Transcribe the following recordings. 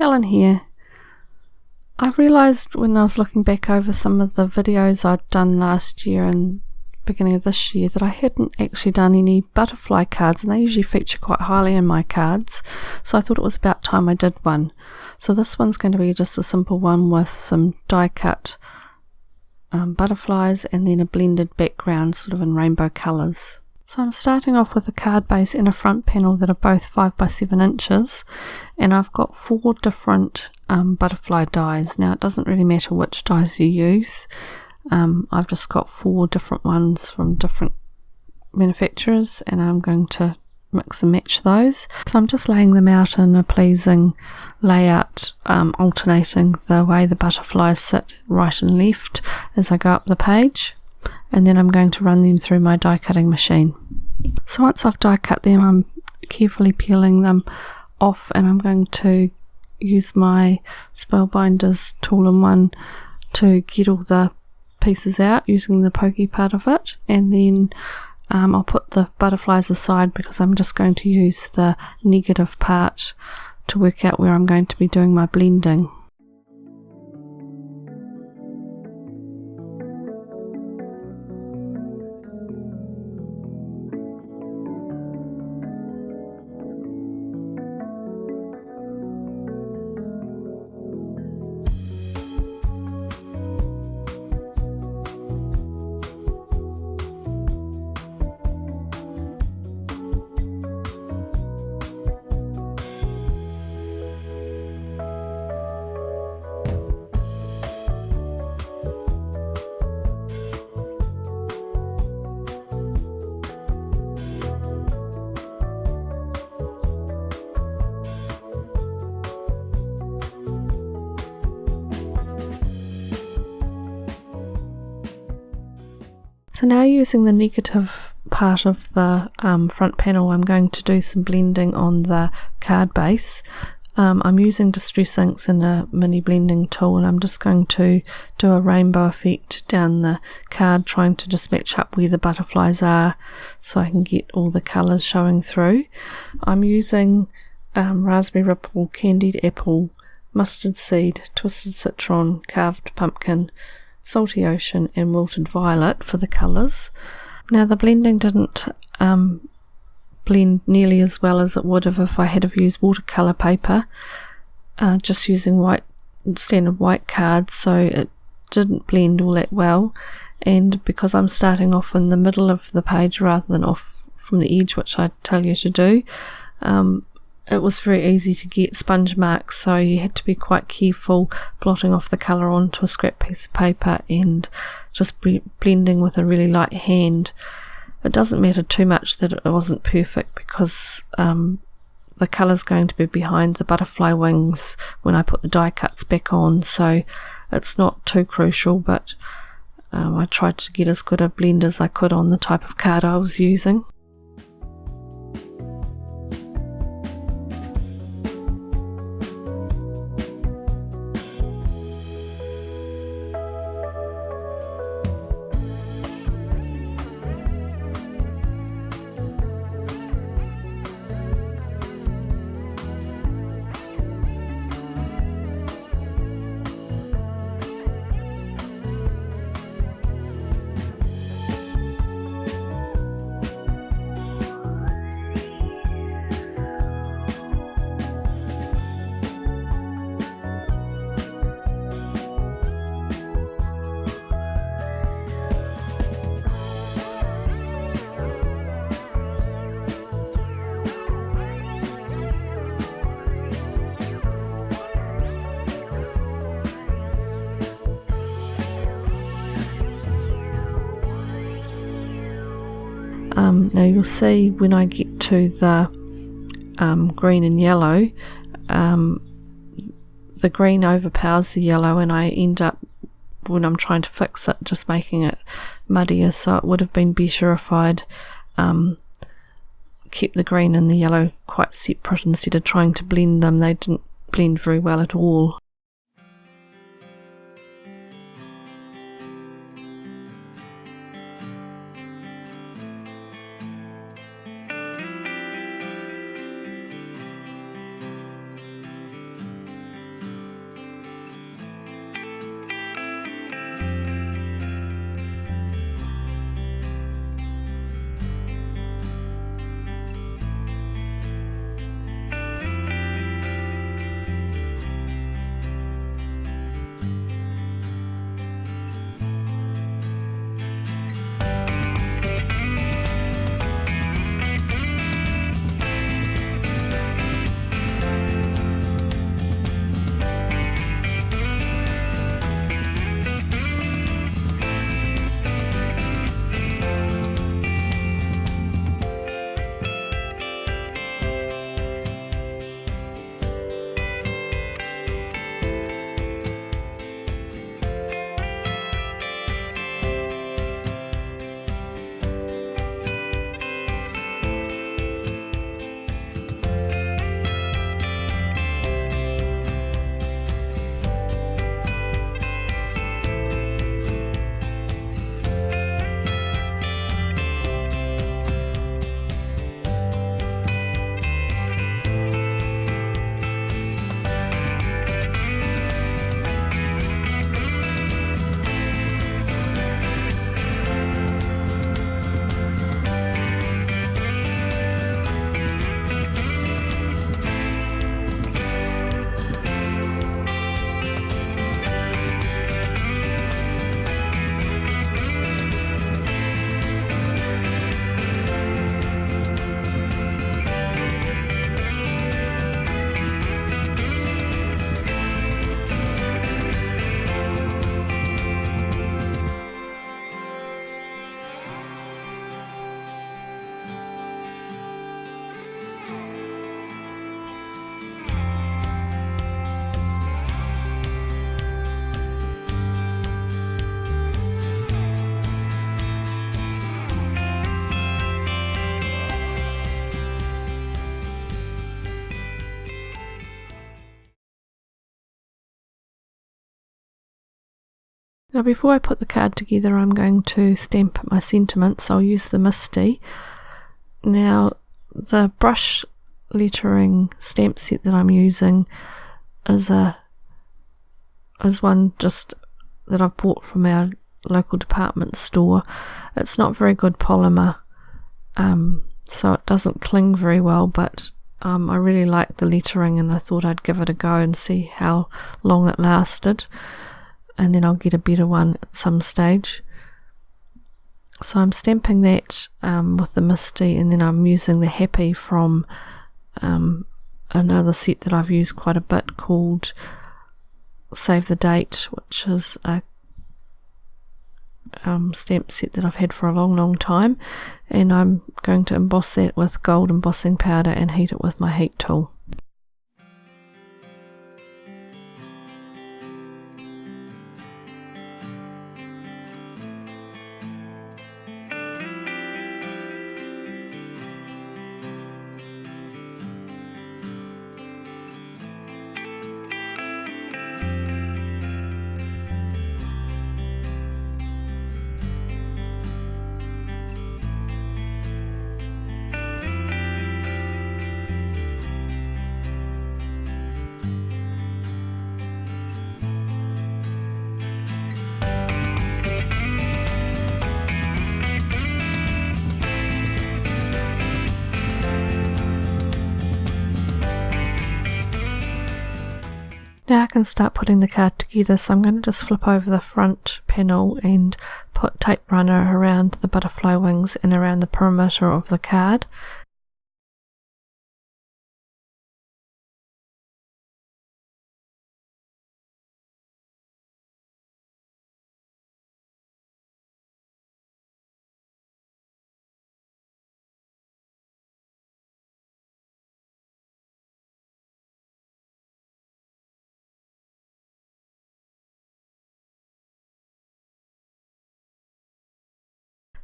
Helen here. I realised when I was looking back over some of the videos I'd done last year and beginning of this year that I hadn't actually done any butterfly cards, and they usually feature quite highly in my cards, so I thought it was about time I did one. So this one's going to be just a simple one with some die cut butterflies and then a blended background sort of in rainbow colours. So I'm starting off with a card base and a front panel that are both 5 by 7 inches, and I've got 4 different butterfly dies. Now it doesn't really matter which dies you use. I've just got 4 different ones from different manufacturers, and I'm going to mix and match those. So I'm just laying them out in a pleasing layout, alternating the way the butterflies sit right and left as I go up the page, and then I'm going to run them through my die cutting machine. So once I've die cut them, I'm carefully peeling them off, and I'm going to use my Spellbinders tool-in-one to get all the pieces out using the pokey part of it, and then I'll put the butterflies aside because I'm just going to use the negative part to work out where I'm going to be doing my blending. So now using the negative part of the front panel, I'm going to do some blending on the card base. I'm using distress inks and a mini blending tool, and I'm just going to do a rainbow effect down the card, trying to just match up where the butterflies are so I can get all the colours showing through. I'm using raspberry ripple, candied apple, mustard seed, twisted citron, carved pumpkin, salty ocean and wilted violet for the colours. Now the blending didn't blend nearly as well as it would have if I had have used watercolour paper, just using standard white cards, so it didn't blend all that well. And because I'm starting off in the middle of the page rather than off from the edge, which I tell you to do, it was very easy to get sponge marks, so you had to be quite careful blotting off the colour onto a scrap piece of paper and just blending with a really light hand. It doesn't matter too much that it wasn't perfect because the colour's going to be behind the butterfly wings when I put the die cuts back on, so it's not too crucial, but I tried to get as good a blend as I could on the type of card I was using. Now you'll see when I get to the green and yellow, the green overpowers the yellow, and I end up, when I'm trying to fix it, just making it muddier. So it would have been better if I'd kept the green and the yellow quite separate instead of trying to blend them. They didn't blend very well at all. Now before I put the card together, I'm going to stamp my sentiments. I'll use the Misty. Now the brush lettering stamp set that I'm using is one just that I've bought from our local department store. It's not very good polymer, so it doesn't cling very well, but I really like the lettering and I thought I'd give it a go and see how long it lasted, and then I'll get a better one at some stage. So I'm stamping that with the Misty, and then I'm using the Happy from another set that I've used quite a bit called Save the Date, which is a stamp set that I've had for a long time, and I'm going to emboss that with gold embossing powder and heat it with my heat tool. Now I can start putting the card together, so I'm going to just flip over the front panel and put tape runner around the butterfly wings and around the perimeter of the card.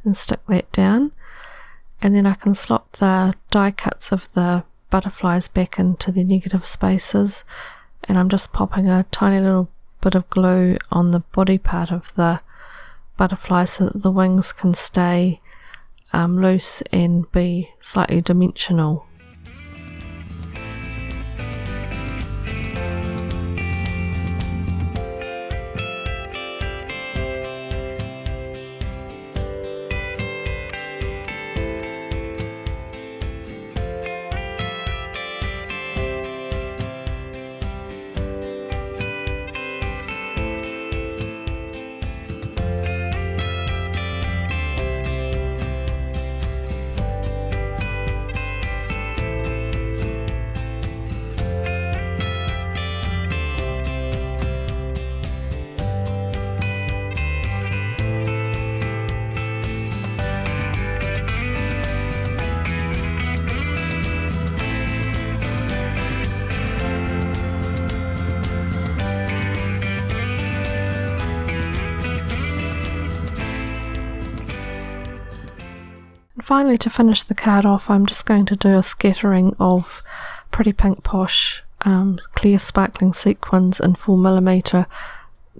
And stick that down, and then I can slot the die cuts of the butterflies back into the negative spaces, and I'm just popping a tiny little bit of glue on the body part of the butterfly so that the wings can stay loose and be slightly dimensional. Finally, to finish the card off, I'm just going to do a scattering of Pretty Pink Posh clear sparkling sequins in 4mm,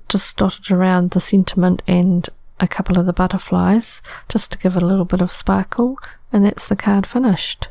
just dotted around the sentiment and a couple of the butterflies, just to give it a little bit of sparkle, and that's the card finished.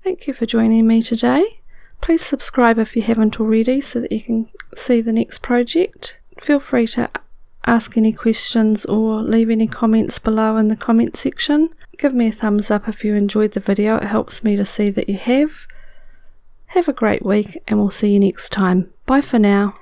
Thank you for joining me today. Please subscribe if you haven't already so that you can see the next project. Feel free to ask any questions or leave any comments below in the comment section. Give me a thumbs up if you enjoyed the video, it helps me to see that you have. Have a great week and we'll see you next time. Bye for now.